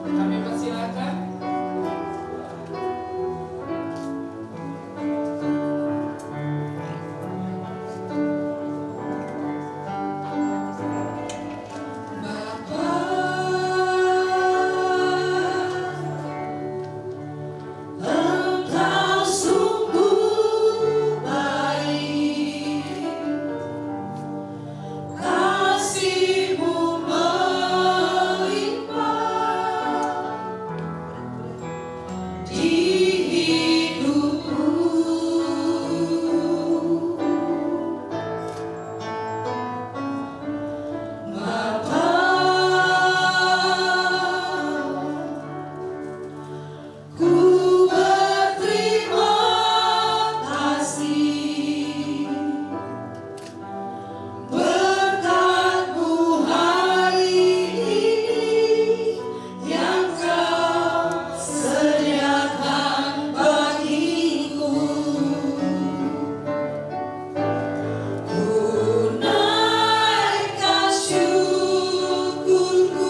Kami persilakan. Engkau sungguh baik, kasih-Mu melimpah di hidupku. Bapa, ku berterima kasih berkat-Mu hari ini yang Kau sediakan bagiku. Ku naikkan syukurku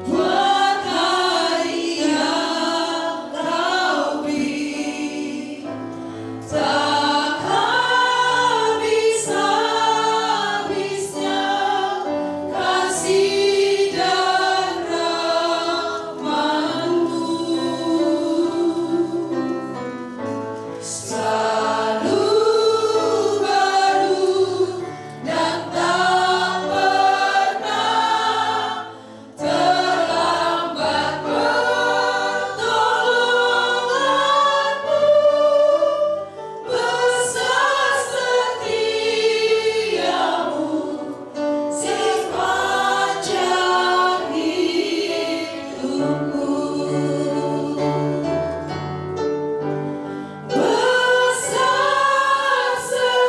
buat hari yang Kau beri. Takkan habis-habisnya kasih dan rahmat-Mu. Selalu baru dan tak pernah terlambat pertolongan-Mu. Besar setiamu sepanjang hidupku. Besar setiamu, besar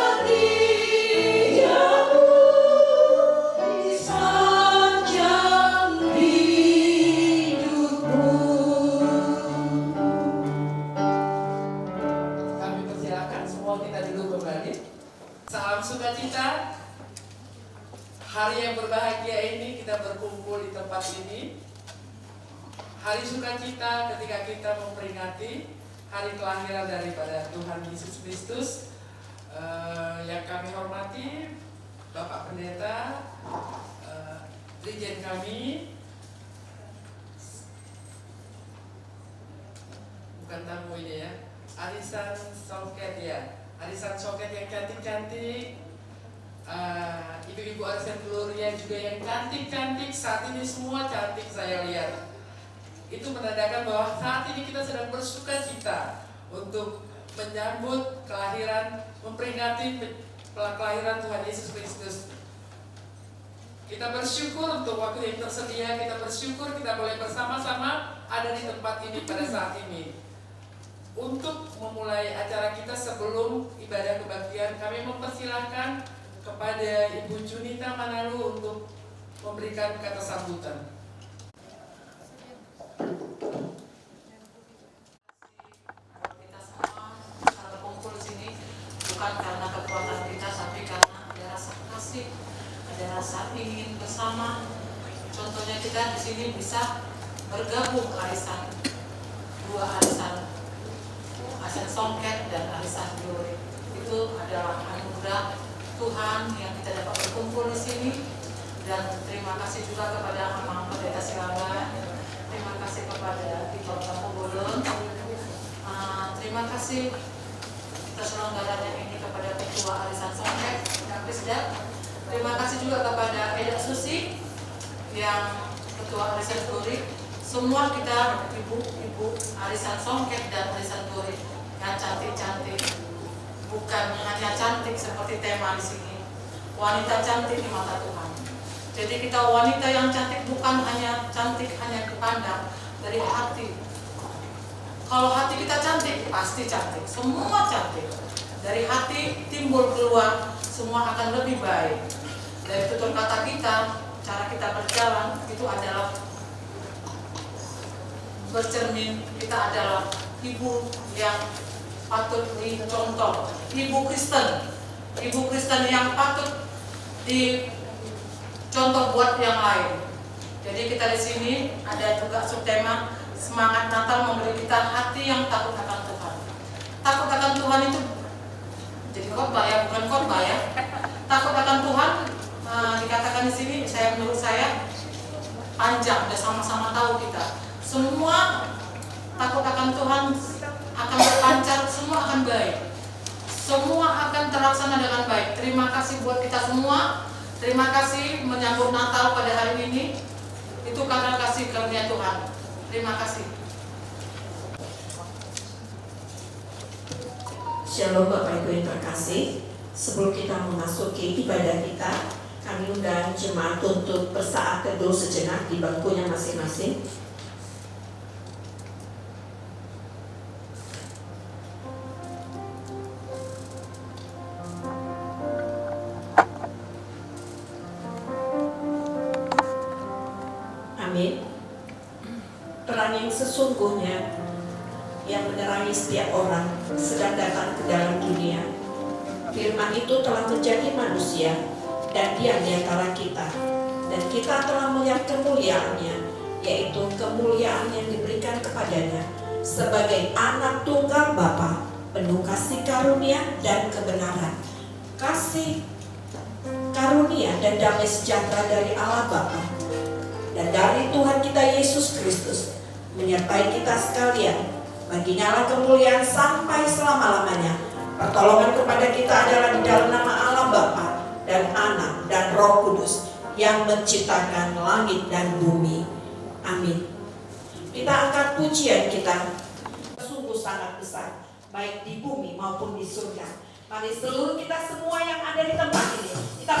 setiamu, besar setiamu sepanjang hidupku. Kami persilakan semua kita duduk kembali. Salam sukacita. Hari yang berbahagia ini kita berkumpul di tempat ini. Hari sukacita ketika kita memperingati hari kelahiran daripada Tuhan Yesus Kristus. Yang kami hormati Bapak Pendeta, Dirjen kami, bukan tamu ini ya, Arisan Soket ya, Arisan Soket yang cantik-cantik, ibu-ibu Arisan Gloria juga yang cantik-cantik. Saat ini semua cantik saya lihat. Itu menandakan bahwa saat ini kita sedang bersuka cita untuk menyambut kelahiran, memperingati kelahiran Tuhan Yesus Kristus. Kita bersyukur untuk waktu yang tersedia, kita bersyukur kita boleh bersama-sama ada di tempat ini pada saat ini. Untuk memulai acara kita sebelum ibadah kebaktian, kami mempersilahkan kepada Ibu Junita Manalu untuk memberikan kata sambutan. Kita semua berkumpul di sini bukan karena kekuatan kita, tapi karena ada rasa kasih, ada rasa ingin bersama. Contohnya kita di sini bisa bergabung arisan, dua arisan Songket dan arisan Glory. Itu adalah anugerah Tuhan yang kita dapat berkumpul di sini. Dan terima kasih juga kepada Amang Pendeta Silaban, terima kasih kepada Ibu Pembolon, terima kasih terselenggaranya ini kepada Ketua Arisan Songket dan Presiden. Terima kasih juga kepada Eda Susi yang Ketua Arisan Glory. Semua kita ibu-ibu Arisan Songket dan Arisan Glory yang cantik-cantik, bukan hanya cantik seperti tema di sini, wanita cantik di mata Tuhan. Jadi kita wanita yang cantik bukan hanya cantik hanya dipandang dari hati. Kalau hati kita cantik, pasti cantik, semua cantik. dari hati timbul keluar, semua akan lebih baik. Dari tutur kata kita, cara kita berjalan itu adalah bercermin, kita adalah ibu yang patut dicontoh, ibu Kristen yang patut dicontoh buat yang lain. Jadi kita di sini ada juga subtema semangat Natal memberi kita hati yang takut akan Tuhan. Takut akan Tuhan itu jadi khotbah ya, bukan khotbah ya. Takut akan Tuhan dikatakan di sini, menurut saya panjang, udah sama-sama tahu kita. Semua takut akan Tuhan akan berpancar, semua akan baik. Semua akan terlaksana dengan baik. Terima kasih buat kita semua. Terima kasih menyambut Natal pada hari ini. Itu karena kasih karunia Tuhan. Terima kasih. Shalom Bapak Ibu yang terkasih. Sebelum kita memasuki ibadah kita, kami undang jemaat untuk bersaat teduh sejenak di bangkunya masing-masing. Amin. Terang yang sesungguhnya yang menerangi setiap orang sedang datang ke dalam dunia. Firman itu telah menjadi manusia dan diam di antara kita, dan kita telah melihat kemuliaannya, yaitu kemuliaan yang diberikan kepadanya sebagai anak tunggal Bapa, penuh kasih karunia dan kebenaran. Kasih karunia dan damai sejahtera dari Allah Bapa dan dari Tuhan kita Yesus Kristus menyertai kita sekalian. Baginya lah kemuliaan sampai selama-lamanya. Pertolongan kepada kita adalah di dalam nama Allah Bapa dan Anak dan Roh Kudus yang menciptakan langit dan bumi. Amin. Kita angkat pujian kita, sungguh sangat besar, baik di bumi maupun di surga. Mari seluruh kita semua yang ada di tempat ini, kita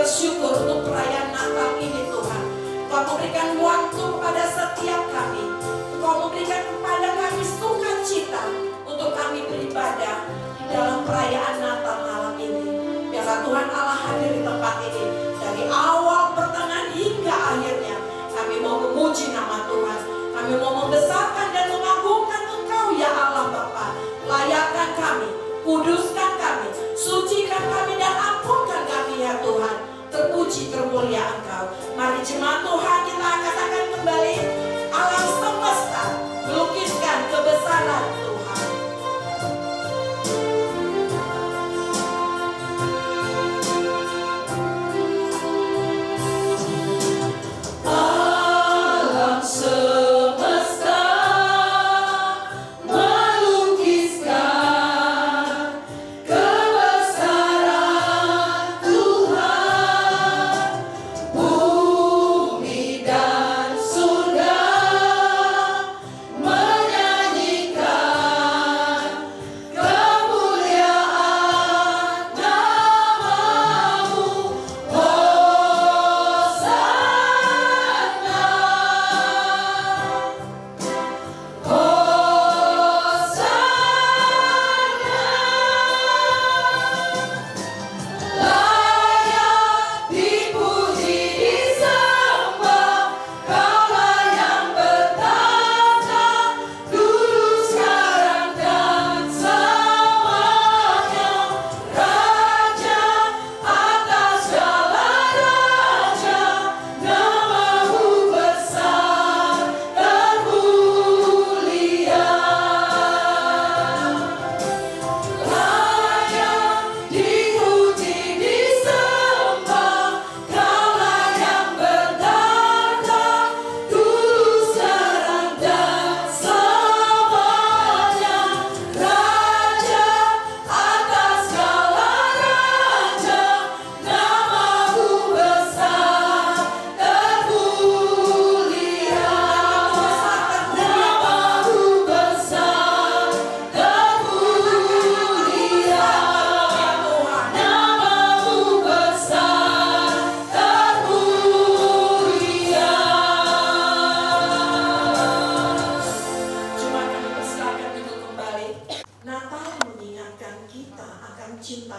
bersyukur untuk perayaan Natal ini Tuhan. Kau memberikan waktu kepada setiap kami. Kau memberikan kepada kami sukacita untuk kami beribadah di dalam perayaan Natal malam ini. Biarlah Tuhan Allah hadir di tempat ini. Dari awal, pertengahan hingga akhirnya kami mau memuji nama Tuhan. Kami mau membesarkan dan mengagungkan Engkau ya Allah Bapa. Layakkan kami, kuduskan kami, sucikan kami dan ampunkan kami ya Tuhan. Terpuji termulia Engkau. Mari jemaat Tuhan kita katakan kembali, alam semesta belum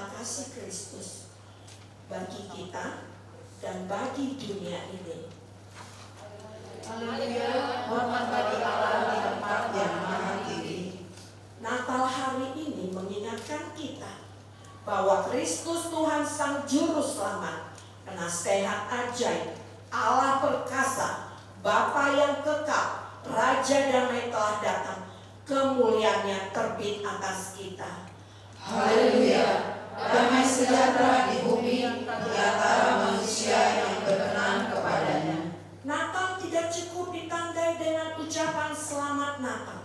nyata kasih Kristus bagi kita dan bagi dunia ini. Haleluya, hormat bagi Allah di tempat yang maha tinggi. Natal hari ini mengingatkan kita bahwa Kristus Tuhan Sang Juru Selamat, penasehat ajaib, Allah perkasa, Bapa yang kekal, Raja damai telah datang, kemuliaannya terbit atas kita. Haleluya, damai sejahtera di bumi di antara manusia yang berkenan kepadanya. Natal tidak cukup ditandai dengan ucapan selamat Natal,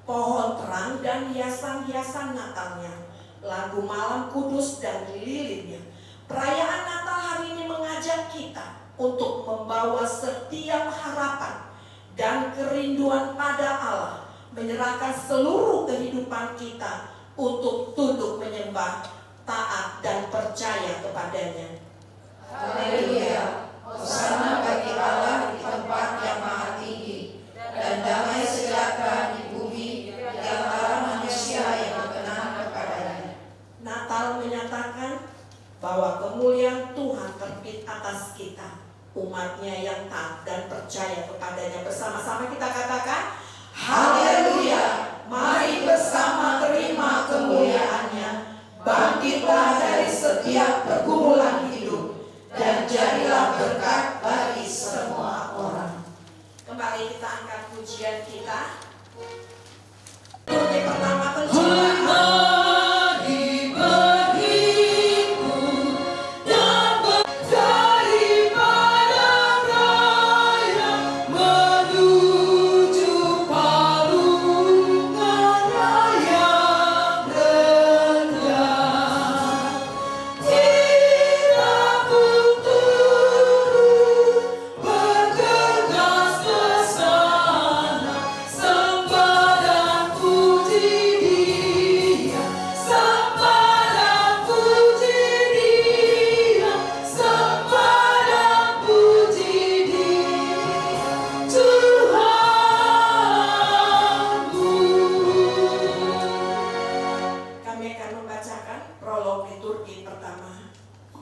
pohon terang dan hiasan-hiasan Natalnya, lagu malam kudus dan lilinnya. Perayaan Natal hari ini mengajak kita untuk membawa setiap harapan dan kerinduan pada Allah, menyerahkan seluruh kehidupan kita untuk tunduk menyembah, taat dan percaya kepadanya. Haleluya, hosana bagi Allah di tempat yang maha tinggi, dan damai sejahtera di bumi di antara manusia yang berkenan kepadanya. Natal menyatakan bahwa kemuliaan Tuhan terbit atas kita, umatnya yang taat dan percaya kepadanya. Bersama-sama kita katakan, haleluya, mari bersama terima kemuliaannya. Bangkitlah dari setiap pergumulan hidup dan jadilah berkat bagi semua orang. Kembali kita angkat pujian kita. Turki pertama penciptaan.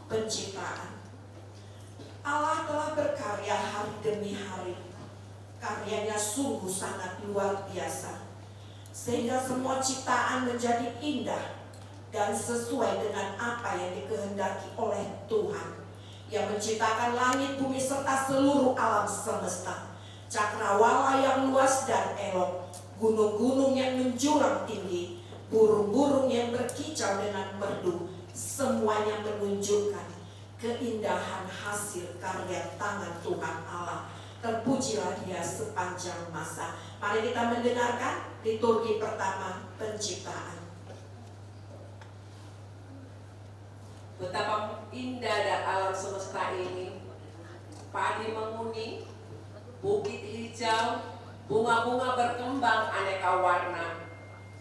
Penciptaan. Allah telah berkarya hari demi hari. Karyanya sungguh sangat luar biasa, sehingga semua ciptaan menjadi indah dan sesuai dengan apa yang dikehendaki oleh Tuhan, yang menciptakan langit, bumi serta seluruh alam semesta, cakrawala yang luas dan elok, gunung-gunung yang menjulang tinggi, burung-burung yang berkicau dengan merdu. Semuanya menunjukkan keindahan hasil karya tangan Tuhan Allah. Terpujilah Dia sepanjang masa. Mari kita mendengarkan liturgi pertama penciptaan. Betapa indah dan alam semesta ini. Padi menguning, bukit hijau, bunga-bunga berkembang aneka warna.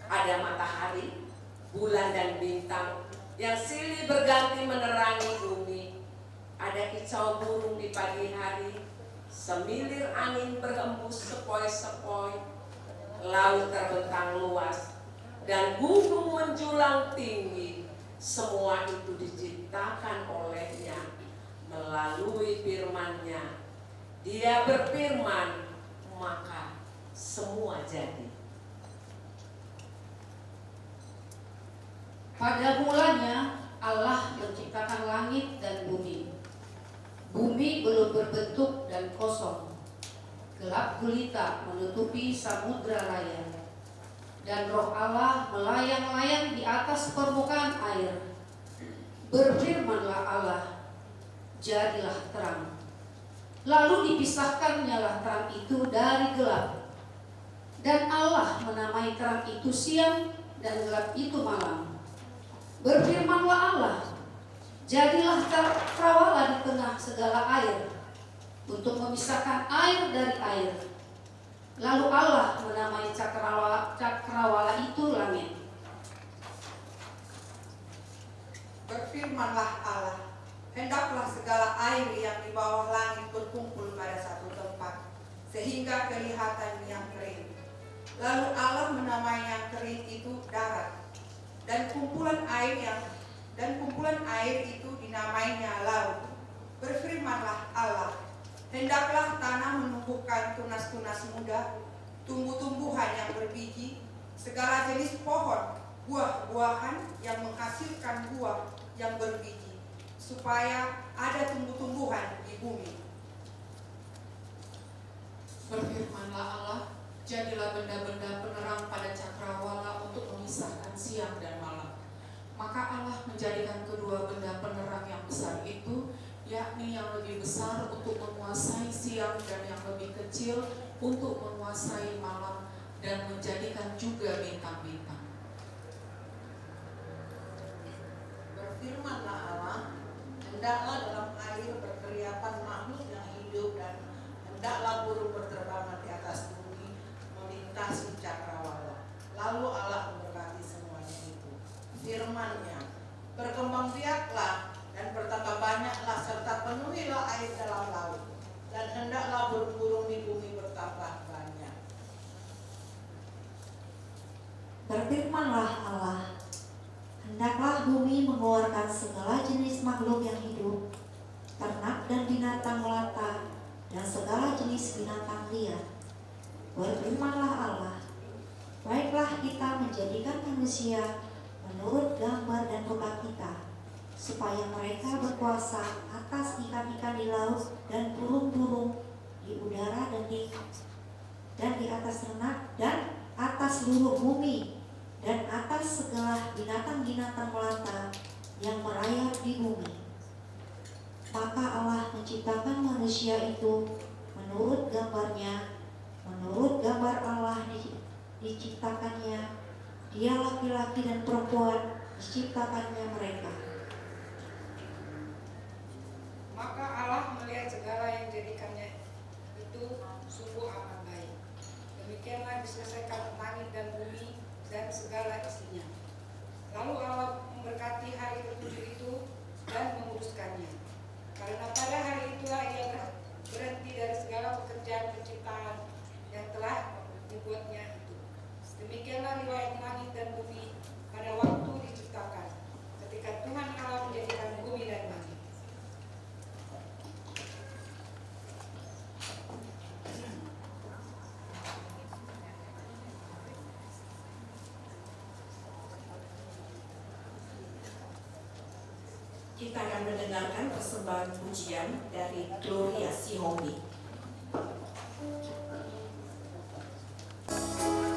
Ada matahari, bulan dan bintang yang silih berganti menerangi bumi. Ada kicau burung di pagi hari, semilir angin berhembus sepoi-sepoi, laut terbentang luas, dan gunung menjulang tinggi. Semua itu diciptakan olehnya melalui firman-Nya. Dia berfirman, maka semua jadi. Pada mulanya Allah menciptakan langit dan bumi. Bumi belum berbentuk dan kosong. Gelap gulita menutupi samudra raya. Dan roh Allah melayang-layang di atas permukaan air. Berfirmanlah Allah, jadilah terang. Lalu dipisahkannyalah terang itu dari gelap. Dan Allah menamai terang itu siang dan gelap itu malam. Berfirmanlah Allah, jadilah cakrawala di tengah segala air, untuk memisahkan air dari air. Lalu Allah menamai cakrawala itu langit. Berfirmanlah Allah, hendaklah segala air yang di bawah langit berkumpul pada satu tempat, sehingga kelihatan yang kering. Lalu Allah menamai yang kering itu darat, dan kumpulan air yang dan kumpulan air itu dinamainya laut. Berfirmanlah Allah, hendaklah tanah menumbuhkan tunas-tunas muda, tumbuh-tumbuhan yang berbiji, segala jenis pohon, buah-buahan yang menghasilkan buah yang berbiji, supaya ada tumbuh-tumbuhan di bumi. Berfirmanlah Allah, jadilah benda-benda penerang pada cakrawala untuk memisahkan siang dan malam. Maka Allah menjadikan kedua benda penerang yang besar itu, yakni yang lebih besar untuk menguasai siang dan yang lebih kecil untuk menguasai malam, dan menjadikan juga bintang-bintang. Berfirmanlah Allah, hendaklah dalam air berkeriapan makhluk yang hidup, dan hendaklah burung berterbangan di atas bumi melintasi cakrawala. Lalu Allah memberkati semuanya itu. Firman-Nya, berkembang biaklah dan bertambah banyaklah, serta penuhilah air dalam laut, dan hendaklah burung-burung di bumi bertambah banyak. Berfirmanlah Allah, hendaklah bumi mengeluarkan segala jenis makhluk yang hidup, ternak dan binatang melata, dan segala jenis binatang liar. Berfirmanlah Allah, baiklah kita menjadikan manusia menurut gambar dan rupa kita, supaya mereka berkuasa atas ikan-ikan di laut dan burung-burung di udara dan di atas ternak dan atas seluruh bumi dan atas segala binatang-binatang melata yang merayap di bumi. Maka Allah menciptakan manusia itu menurut gambarnya, menurut gambar Allah diciptakannya, dia laki-laki dan perempuan diciptakannya mereka. Maka Allah melihat segala yang dijadikannya itu sungguh amat baik. Demikianlah diselesaikan langit dan bumi dan segala isinya. Lalu Allah memberkati hari ketujuh itu dan menguduskannya. Karena pada hari itulah ia berhenti dari segala pekerjaan penciptaan yang telah dibuatnya itu. Demikianlah riwayat langit dan bumi pada waktu diciptakan, ketika Tuhan Allah menjadikan bumi dan langit. Kita akan mendengarkan persembahan pujian dari Gloria Sihomi. Thank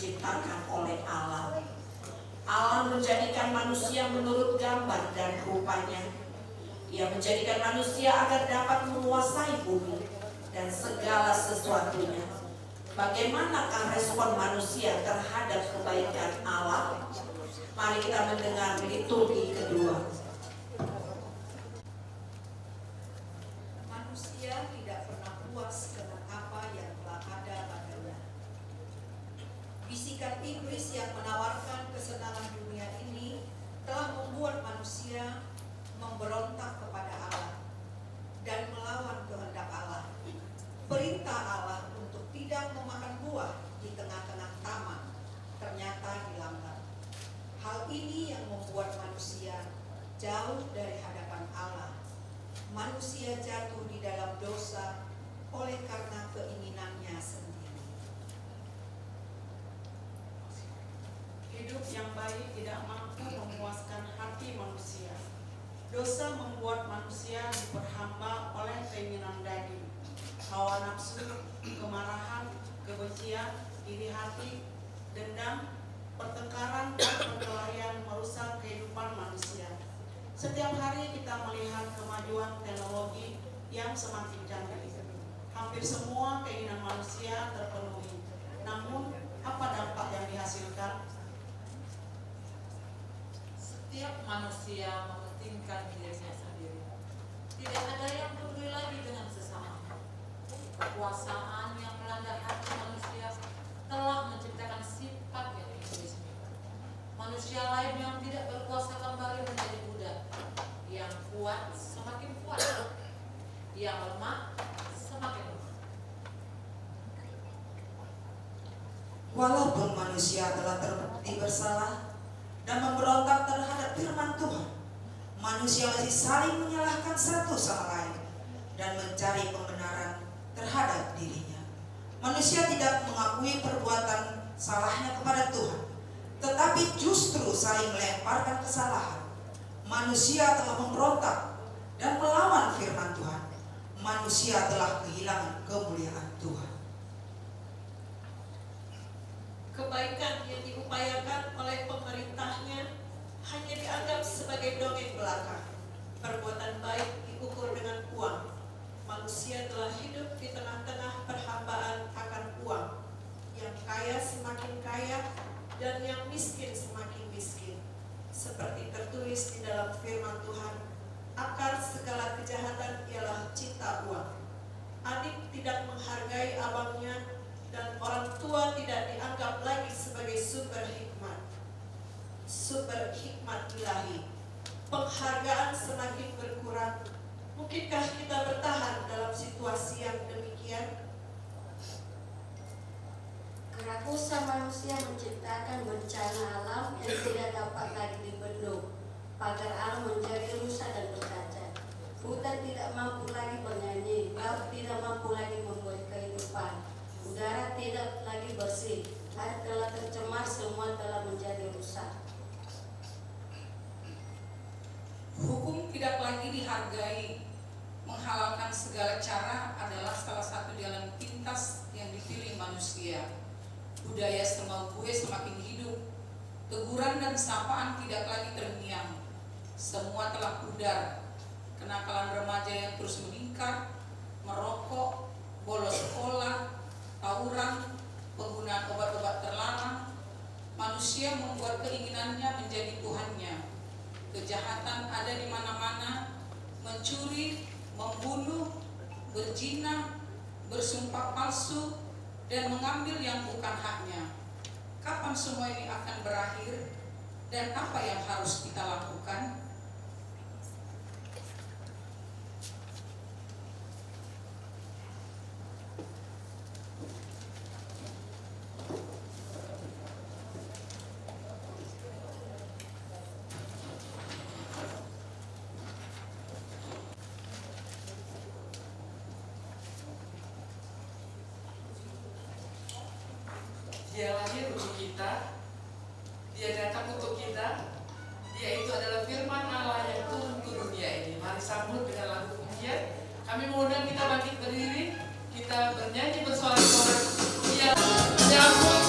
diciptakan oleh Allah. Allah menjadikan manusia menurut gambar dan rupanya. Ia menjadikan manusia agar dapat menguasai bumi dan segala sesuatunya. Bagaimanakah respon manusia terhadap kebaikan Allah? Mari kita mendengar liturgi kedua. Manusia tidak pernah puas dengan apa yang telah ada padanya. Bisikan iblis yang menawarkan kesenangan dunia ini telah membuat manusia memberontak kepada Allah dan melawan kehendak Allah. Perintah Allah untuk tidak memakan buah di tengah-tengah taman ternyata dilanggar. Hal ini yang membuat manusia jauh dari hadapan Allah. Manusia jatuh di dalam dosa oleh karena keinginannya sendiri. Hidup yang baik tidak mampu memuaskan hati manusia. Dosa membuat manusia diperhamba oleh keinginan daging, hawa nafsu, kemarahan, kebencian, iri hati, dendam, pertengkaran, dan perkelahian merusak kehidupan manusia. Setiap hari kita melihat kemajuan teknologi yang semakin canggih. Hampir semua keinginan manusia terpenuhi. Namun, apa dampak yang dihasilkan? Setiap manusia mementingkan dirinya sendiri. Tidak ada yang peduli lagi dengan sesama. Kekuasaan yang melanda hati manusia telah menciptakan sifat yang egoisme. Manusia lain yang tidak berkuasa kembali menjadi budak. Yang kuat semakin kuat, yang lemah semakin lemah. Walaupun manusia telah terbukti bersalah dan memberontak terhadap firman Tuhan, manusia masih saling menyalahkan satu sama lain dan mencari pembenaran terhadap dirinya. Manusia tidak mengakui perbuatan salahnya kepada Tuhan, tetapi justru saling melemparkan kesalahan. Manusia telah memberontak dan melawan firman Tuhan. Manusia telah kehilangan kemuliaan Tuhan. Kebaikan yang diupayakan oleh pemerintahnya hanya dianggap sebagai dongeng belaka. Perbuatan baik diukur dengan uang. Manusia telah hidup di tengah-tengah perhambaan akan uang. Yang kaya semakin kaya dan yang miskin semakin miskin. Seperti tertulis di dalam firman Tuhan, akar segala kejahatan ialah cinta uang. Adik tidak menghargai abangnya dan orang tua tidak dianggap lagi sebagai sumber hikmat ilahi. Penghargaan semakin berkurang. Mungkinkah kita bertahan dalam situasi yang demikian? Kerakusan manusia menciptakan bencana alam yang tidak dapat lagi dibendung. Pagar alam menjadi rusak dan berkaca. Hutan tidak mampu lagi bernyanyi, laut tidak mampu lagi membuat kehidupan. Udara tidak lagi bersih, air telah tercemar, semua telah menjadi rusak. Hukum tidak lagi dihargai. Menghalalkan segala cara adalah salah satu jalan pintas yang dipilih manusia. Budaya semau gue semakin hidup. Teguran dan sapaan tidak lagi terngiang. Semua telah pudar. Kenakalan remaja yang terus meningkat, merokok, bolos sekolah, tawuran, penggunaan obat-obat terlarang. Manusia membuat keinginannya menjadi Tuhannya. Kejahatan ada di mana-mana, mencuri, membunuh, berzina, bersumpah palsu, dan mengambil yang bukan haknya. Kapan semua ini akan berakhir dan apa yang harus kita lakukan? Dia lahir untuk kita, Dia datang untuk kita, Dia itu adalah firman Allah yang turun ke dunia ini. Mari sambut dengan lagu pujian. Kami mengundang kita bangkit berdiri, kita bernyanyi bersorak-sorak. Dia sambut.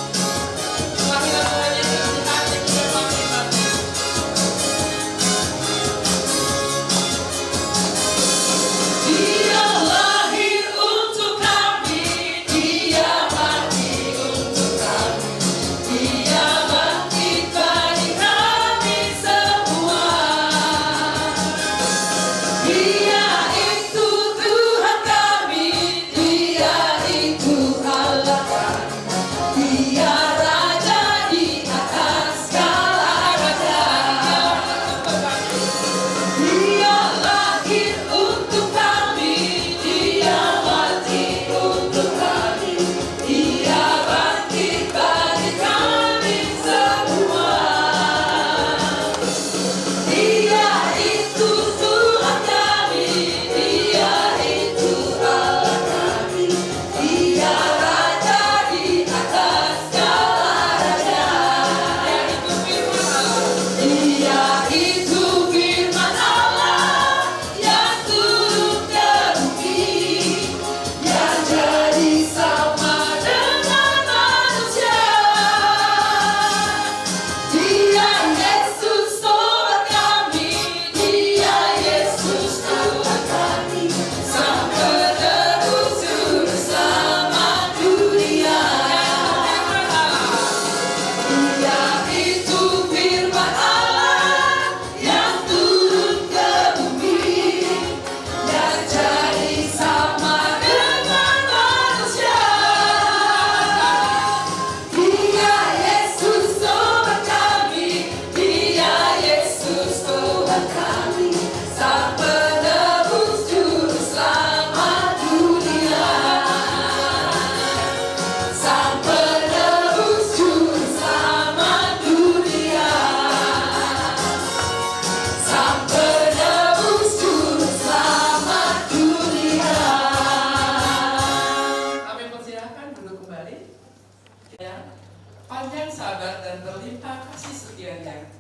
bersahabat dan berlimpah kasih setianya.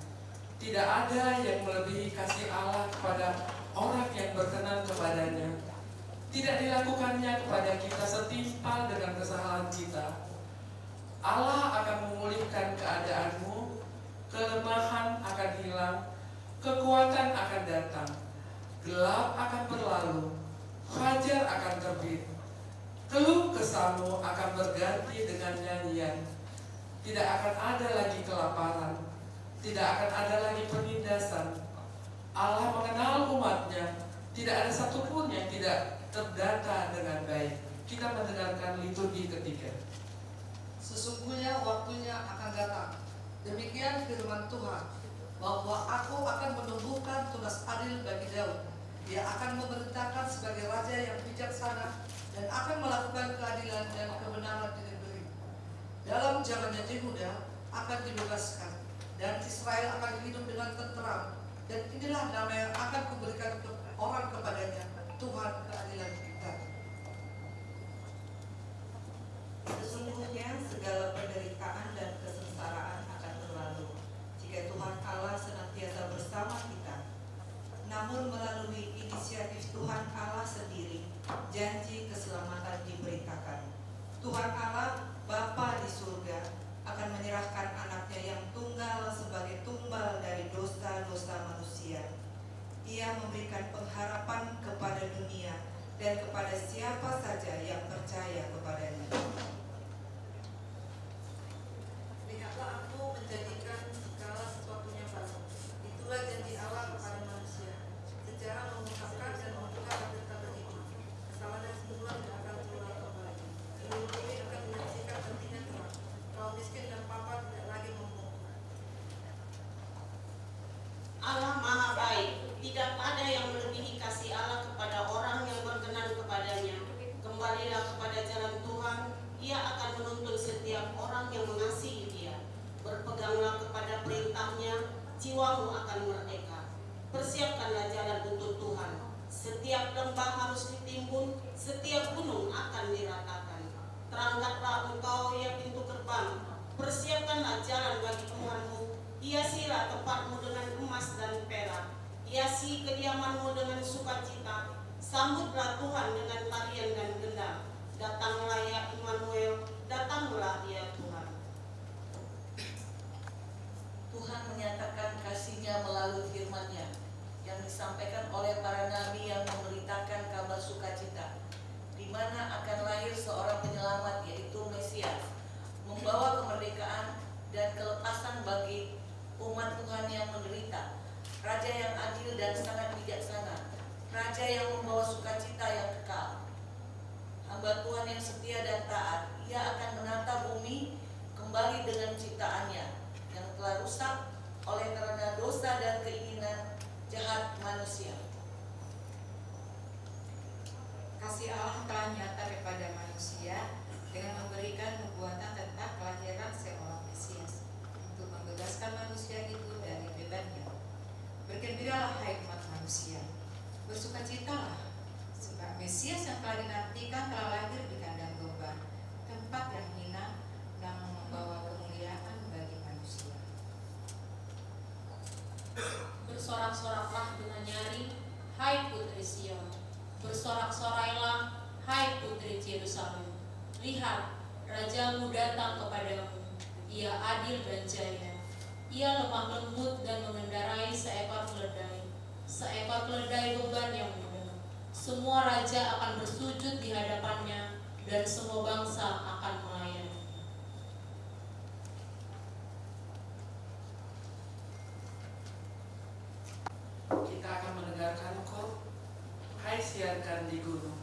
Tidak ada yang melebihi kasih Allah kepada orang yang berkenan kepadanya. Tidak dilakukannya kepada kita setimpal dengan kesalahan kita. Allah akan memulihkan keadaanmu, kelemahan akan hilang, kekuatan akan datang, gelap akan berlalu, fajar akan terbit, keluh kesahmu akan berganti dengan nyanyian. Tidak akan ada lagi kelaparan, tidak akan ada lagi penindasan. Allah mengenal umatnya, tidak ada satupun yang tidak terdata dengan baik. Kita mendengarkan liturgi ketiga. Sesungguhnya waktunya akan datang, demikian firman Tuhan, bahwa aku akan menumbuhkan tunas adil bagi Daud. Dia akan memerintahkan sebagai raja yang bijaksana dan akan melakukan keadilan dan kebenaran di negeri. Dalam zamannya Yehuda akan dibebaskan dan Israel akan hidup dengan tenteram. Dan inilah nama yang akan kuberikan orang kepadanya, Tuhan keadilan kita. Sesungguhnya segala penderitaan dan kesengsaraan akan berlalu jika Tuhan Allah senantiasa bersama kita. Namun melalui inisiatif Tuhan Allah sendiri, janji keselamatan diberitakan. Tuhan Allah, Bapa di surga, akan menyerahkan anaknya yang tunggal sebagai tumbal dari dosa-dosa manusia. Ia memberikan pengharapan kepada dunia dan kepada siapa saja yang percaya kepadanya. Lihatlah, aku menjadikan segala sesuatunya baru. Itulah janji Allah kepada manusia, secara mengungkapkan dan membuka tabir-tabir hikmah. Kesalahan dan semula tidak akan terulang kembali. Seluruh bumi akan menyaksikan hentinya terang. Kaum miskin dan papa tidak lagi memungut. Allah Maha Baik, tidak ada yang melebihi kasih Allah kepada orang yang berkenan kepadanya. Kembalilah kepada jalan Tuhan, Ia akan menuntun setiap orang yang mengasihi Dia. Berpeganglah kepada perintahnya, jiwamu akan merdeka. Persiapkanlah jalan untuk Tuhan. Setiap lembah harus ditimbun, setiap gunung akan diratakan. Terangkatlah engkau ya pintu gerbang, persiapkanlah jalan bagi Tuhanmu. Hiasilah tempatmu dengan emas dan perak, hiasi kediamanmu dengan sukacita. Sambutlah Tuhan dengan tarian dan gendang. Datanglah ya Immanuel, datanglah ya Tuhan. Tuhan menyatakan kasih-Nya melalui firman-Nya yang disampaikan oleh para nabi yang memberitakan kabar sukacita, di mana akan lahir seorang penyelamat, yaitu Mesias, membawa kemerdekaan dan kelepasan bagi umat Tuhan yang menderita, Raja yang adil dan sangat bijaksana, Raja yang membawa sukacita yang kekal. Hamba Tuhan yang setia dan taat, Ia akan menata bumi kembali dengan ciptaannya yang telah rusak oleh karena dosa dan keinginan jahat manusia. Kasih Allah telah nyata kepada manusia dengan memberikan nubuatan tentang kelahiran seorang Mesias untuk membebaskan manusia itu dari bebannya. Bergembiralah hai umat manusia, bersukacitalah, sebab Mesias yang telah dinantikan telah lahir di kandang domba, tempat yang hina, namun membawa kemuliaan bagi manusia. Bersorak-soraklah dengan nyaring, hai putri Sion. Bersorak-sorailah, hai putri Yerusalem. Lihat, rajamu datang kepadamu. Ia adil dan jaya. Ia lemah lembut dan mengendarai seekor keledai. Seekor keledai beban yang mudah. Semua raja akan bersujud di hadapannya, dan semua bangsa akan melayani. Kita akan mendengarkan kor, hai siarkan di gunung.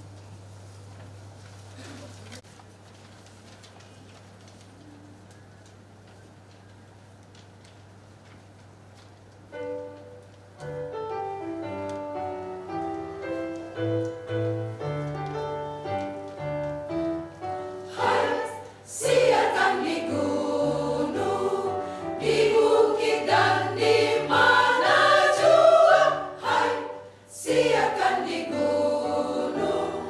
Siarkan di gunung, di bukit dan di mana jua. Hai, siarkan di gunung,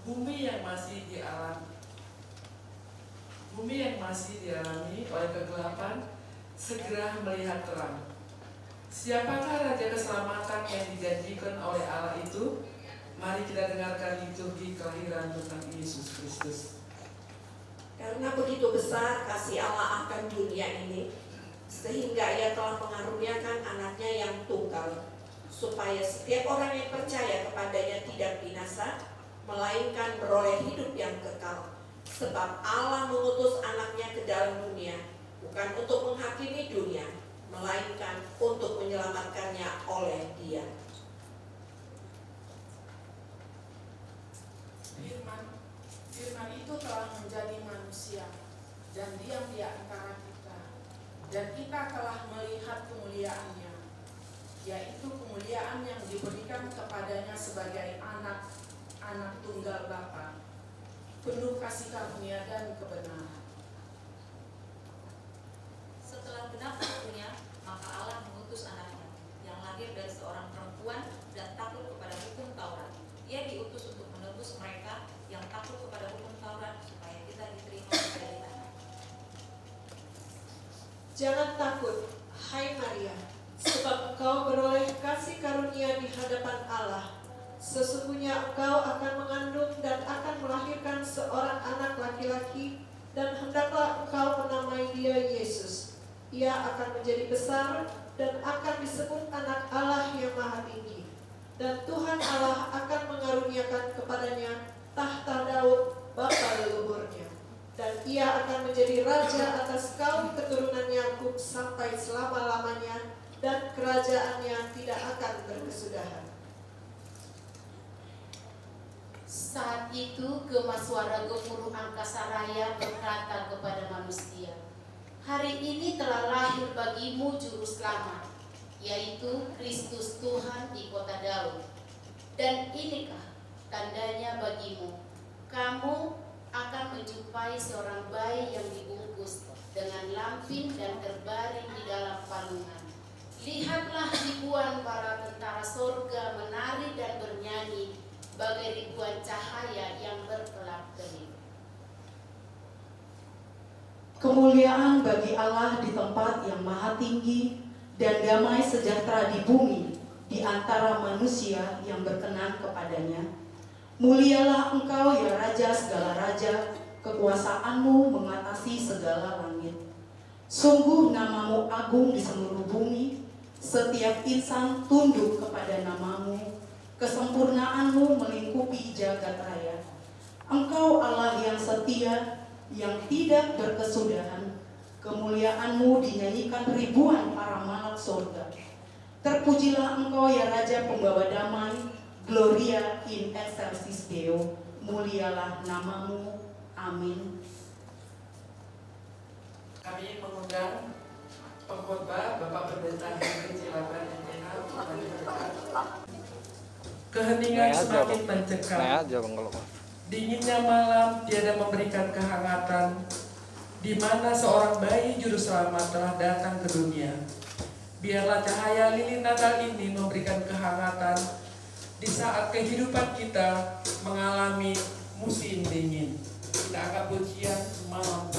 bumi yang masih dialami oleh kegelapan segera melihat terang. Siapakah Raja Keselamatan yang dijanjikan oleh Allah itu? Mari kita dengarkan liturgi kelahiran tentang Yesus Kristus. Karena begitu besar kasih Allah akan dunia ini, sehingga Ia telah mengaruniakan anaknya yang tunggal, supaya setiap orang yang percaya kepadanya tidak binasa, melainkan beroleh hidup yang kekal. Sebab Allah mengutus anaknya ke dalam dunia, bukan untuk menghakimi dunia, melainkan untuk menyelamatkannya oleh Dia. Firman itu telah menjadi manusia dan diam di antara kita, dan kita telah melihat kemuliaannya, yaitu kemuliaan yang diberikan kepadanya sebagai anak tunggal Bapa, penuh kasih karunia dan kebenaran. Setelah genap waktunya, maka Allah mengutus anaknya yang lahir dari seorang perempuan dan takluk kepada hukum Taurat. Ia diutus untuk menebus mereka yang takluk kepada hukum Taurat, supaya kita diterima menjadi anak. Jangan takut, hai Maria, sebab engkau beroleh kasih karunia di hadapan Allah. Sesungguhnya engkau akan mengandung dan akan melahirkan seorang anak laki-laki, dan hendaklah engkau menamai dia Yesus. Ia akan menjadi besar dan akan disebut anak Allah yang Maha Tinggi. Dan Tuhan Allah akan mengaruniakan kepadanya tahta Daud bapa leluhurnya. Dan ia akan menjadi raja atas kaum keturunan Yakub sampai selama-lamanya, dan kerajaannya tidak akan berkesudahan. Saat itu gema suara gemuruh angkasa raya berkata kepada manusia, "Hari ini telah lahir bagimu juru selamat, yaitu Kristus Tuhan di kota Daud. Dan inikah tandanya bagimu, kamu akan menjumpai seorang bayi yang dibungkus dengan lampin dan terbaring di dalam palungan. Lihatlah ribuan para tentara sorga menari dan bernyanyi bagai ribuan cahaya yang berkelap-kelip." Kemuliaan bagi Allah di tempat yang maha tinggi, dan damai sejahtera di bumi di antara manusia yang berkenan kepadanya. Mulialah engkau ya Raja segala raja, kekuasaanmu mengatasi segala langit. Sungguh namamu agung di seluruh bumi, setiap insan tunduk kepada namamu, kesempurnaanmu melingkupi jagat raya. Engkau Allah yang setia, yang tidak berkesudahan, kemuliaanmu dinyanyikan ribuan para malaikat surga. Terpujilah engkau ya Raja pembawa damai, Gloria in excelsis Deo, mulialah namamu, amin. Kami mengundang pengkhotbah Bapak Pendeta Henry Cilaban MPH untuk berbicara. Keheningan semakin mencekam, dinginnya malam tiada memberikan kehangatan, di mana seorang bayi juru selamat telah datang ke dunia. Biarlah cahaya lilin Natal ini memberikan kehangatan di saat kehidupan kita mengalami musim dingin. Kita akan pujian malam.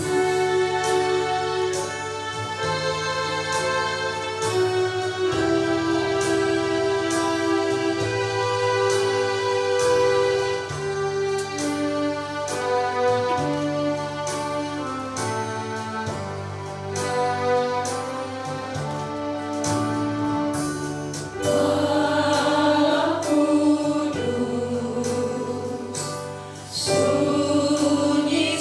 Sunyi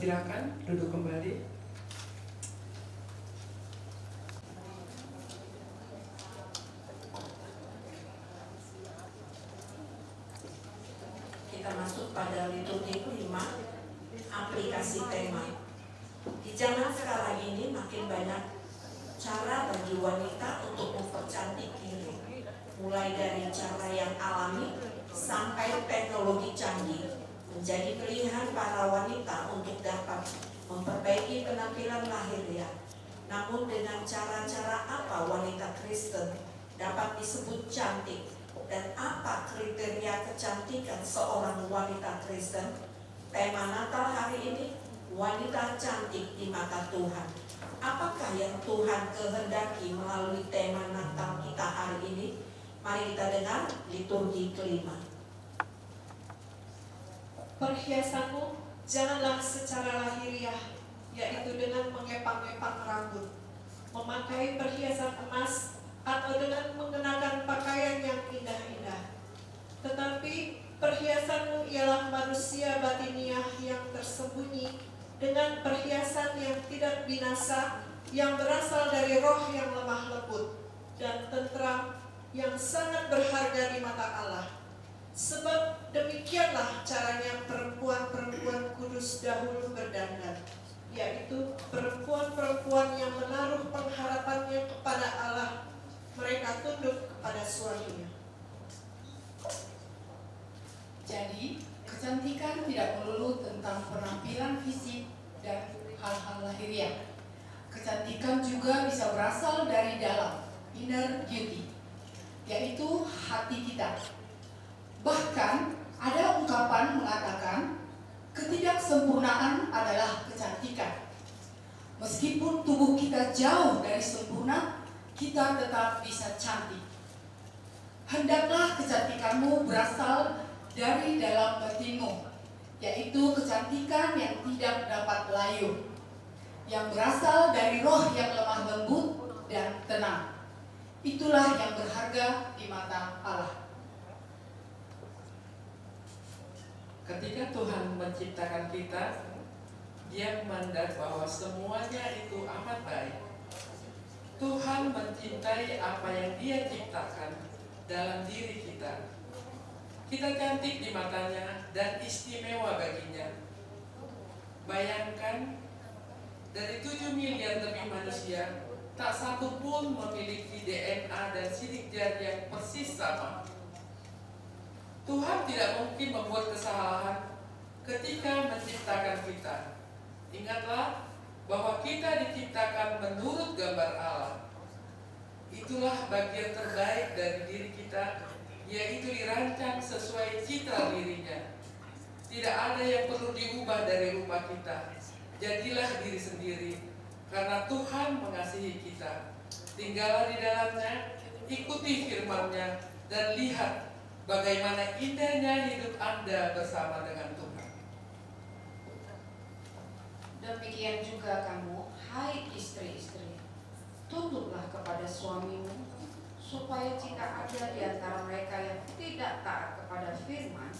Silakan duduk kembali. Kita masuk pada liturgi kelima, aplikasi tema. Di zaman sekarang ini makin banyak cara bagi wanita untuk mempercantik diri, mulai dari cara yang alami sampai teknologi canggih, menjadi pilihan para wanita untuk dapat memperbaiki penampilan lahiriah. Namun dengan cara-cara apa wanita Kristen dapat disebut cantik, dan apa kriteria kecantikan seorang wanita Kristen? Tema Natal hari ini, wanita cantik di mata Tuhan. Apakah yang Tuhan kehendaki melalui tema Natal kita hari ini? Mari kita dengar liturgi kelima. Perhiasanmu janganlah secara lahiriah, yaitu dengan mengepang-epang rambut, memakai perhiasan emas, atau dengan mengenakan pakaian yang indah-indah. Tetapi perhiasanmu ialah manusia batiniah yang tersembunyi, dengan perhiasan yang tidak binasa, yang berasal dari roh yang lemah lembut dan tentram, yang sangat berharga di mata Allah. Sebab demikianlah caranya perempuan-perempuan kudus dahulu berdandan, yaitu perempuan-perempuan yang menaruh pengharapannya kepada Allah. Mereka tunduk kepada suaminya. Jadi, kecantikan tidak melulu tentang penampilan fisik dan hal-hal lahiriah. Kecantikan juga bisa berasal dari dalam, inner beauty, yaitu hati kita. Bahkan ada ungkapan mengatakan ketidaksempurnaan adalah kecantikan. Meskipun tubuh kita jauh dari sempurna, kita tetap bisa cantik. Hendaklah kecantikanmu berasal dari dalam batinmu, yaitu kecantikan yang tidak dapat layu, yang berasal dari roh yang lemah lembut dan tenang. Itulah yang berharga di mata Allah. Ketika Tuhan menciptakan kita, Dia memandang bahwa semuanya itu amat baik. Tuhan mencintai apa yang Dia ciptakan dalam diri kita. Kita cantik di matanya dan istimewa baginya. Bayangkan, dari 7 miliar lebih manusia, tak satu pun memiliki DNA dan sidik jari yang persis sama. Tuhan tidak mungkin membuat kesalahan ketika menciptakan kita. Ingatlah bahwa kita diciptakan menurut gambar Allah. Itulah bagian terbaik dari diri kita, yaitu dirancang sesuai citra dirinya. Tidak ada yang perlu diubah dari rupa kita. Jadilah diri sendiri, karena Tuhan mengasihi kita. Tinggallah di dalamnya, ikuti firman-Nya, dan lihat bagaimana indahnya hidup Anda bersama dengan Tuhan. Demikian juga kamu, hai istri-istri, tunduklah kepada suamimu, supaya jika ada di antara mereka yang tidak taat kepada firman,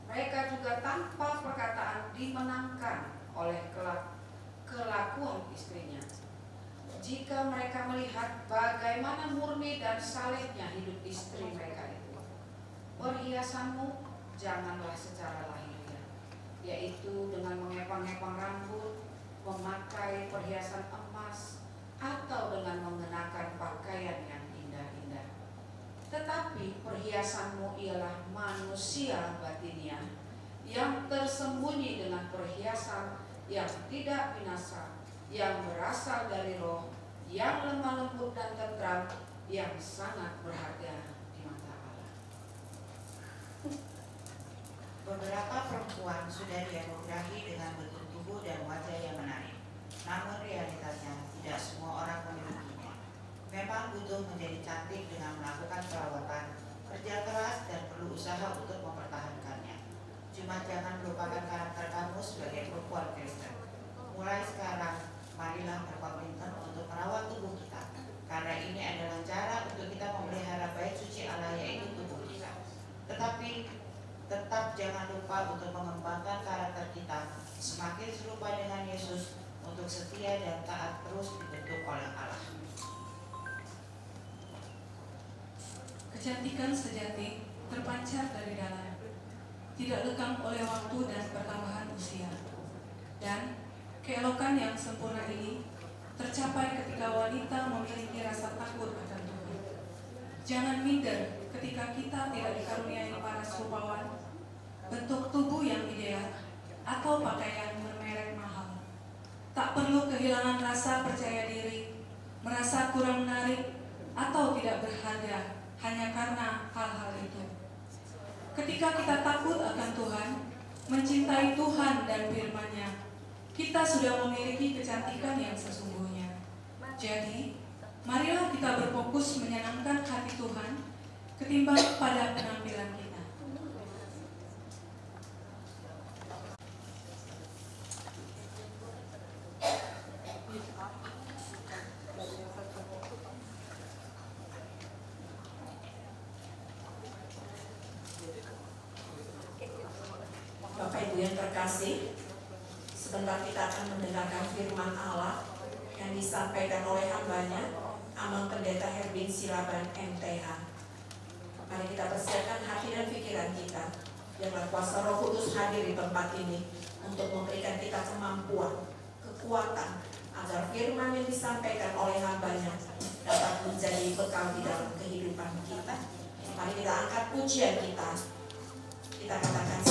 mereka juga tanpa perkataan dimenangkan oleh kelakuan istrinya. Jika mereka melihat bagaimana murni dan salehnya hidup istri mereka itu, perhiasanmu janganlah secara lahiriah, yaitu dengan mengepang-epang rambut, memakai perhiasan emas, atau dengan mengenakan pakaian yang indah-indah. Tetapi perhiasanmu ialah manusia batiniah yang tersembunyi dengan perhiasan yang tidak binasa, yang berasal dari roh yang lemah lembut dan tentram, yang sangat berharga di mata Allah. Beberapa perempuan sudah dianugerahi dengan bentuk tubuh dan wajah yang menarik. Namun realitasnya tidak semua orang memilikinya. Memang butuh menjadi cantik dengan melakukan perawatan, kerja keras, dan perlu usaha untuk mempertahankannya. Cuma jangan melupakan karakter kamu sebagai perempuan Kristen. Mulai sekarang, marilah berkomitmen untuk merawat tubuh kita, karena ini adalah cara untuk kita memelihara bait suci Allah, yaitu tubuh kita. Tetapi tetap jangan lupa untuk mengembangkan karakter kita. Semakin semakin serupa dengan Yesus untuk setia dan taat terus dibentuk oleh Allah. Kecantikan sejati terpancar dari dalam, tidak lekang oleh waktu dan pertambahan usia. Dan keelokan yang sempurna ini tercapai ketika wanita memiliki rasa takut akan Tuhan. Jangan minder ketika kita tidak dikaruniai paras rupawan, bentuk tubuh yang ideal, atau pakaian bermerek mahal. Tak perlu kehilangan rasa percaya diri, merasa kurang menarik, atau tidak berharga hanya karena hal-hal itu. Ketika kita takut akan Tuhan, mencintai Tuhan dan firman-Nya, kita sudah memiliki kecantikan yang sesungguhnya. Jadi, marilah kita berfokus menyenangkan hati Tuhan ketimbang pada penampilan kita. Bapak Ibu yang terkasih, sebentar kita akan mendengarkan firman Allah yang disampaikan oleh hambanya, Amang Pendeta Herbin Silaban MTH. Mari kita persiapkan hati dan pikiran kita, biarlah kuasa Roh Kudus hadir di tempat ini untuk memberikan kita kemampuan, kekuatan, agar firman yang disampaikan oleh hambanya dapat menjadi bekal di dalam kehidupan kita. Mari kita angkat pujian kita katakan